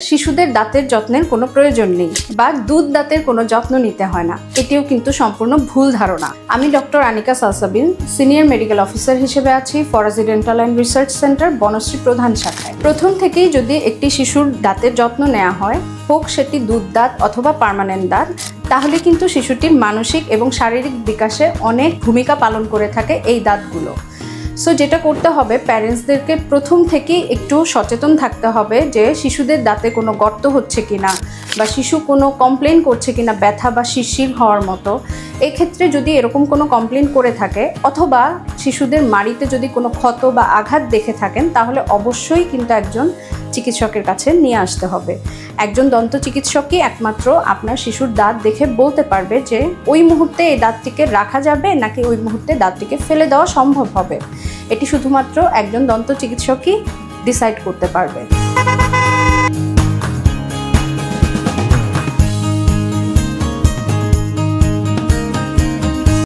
শিশুদের দাঁতের যত্নের কোনো প্রয়োজন নেই বা দুধ দাঁতের কোনো যত্ন নিতে হয় না, এটিও কিন্তু সম্পূর্ণ ভুল ধারণা। আমি doctor Anika Salsabil, senior medical officer হিসেবে আছি Farazi dental and research centre, Banasree প্রধান শাখায়। প্রথম থেকেই যদি একটি শিশুর দাঁতের যত্ন নেওয়া হয়, হোক সেটি দুধ দাঁত অথবা পার্মানেন্ট দাঁত, তাহলে কিন্তু শিশুটির মানসিক এবং শারীরিক বিকাশে অনেক ভূমিকা পালন করে থাকে এই দাঁতগুলো। সো যেটা করতে হবে, প্যারেন্টসদেরকে প্রথম থেকেই একটু সচেতন থাকতে হবে যে শিশুদের দাঁতে কোনো গর্ত হচ্ছে কিনা বা শিশু কোনো কমপ্লেন করছে কিনা ব্যথা বা শিরশির হওয়ার মতো। এক্ষেত্রে যদি এরকম কোনো কমপ্লেন করে থাকে অথবা শিশুদের মাড়িতে যদি কোনো ক্ষত বা আঘাত দেখে থাকেন, তাহলে অবশ্যই কিন্তু একজন চিকিৎসকের কাছে নিয়ে আসতে হবে। একজন দন্ত চিকিৎসকই একমাত্র আপনার শিশুর দাঁত দেখে বলতে পারবে যে ওই মুহূর্তে এই দাঁতটিকে রাখা যাবে নাকি ওই মুহূর্তে দাঁতটিকে ফেলে দেওয়া সম্ভব হবে। এটি শুধুমাত্র একজন দন্ত চিকিৎসকই ডিসাইড করতে পারবে।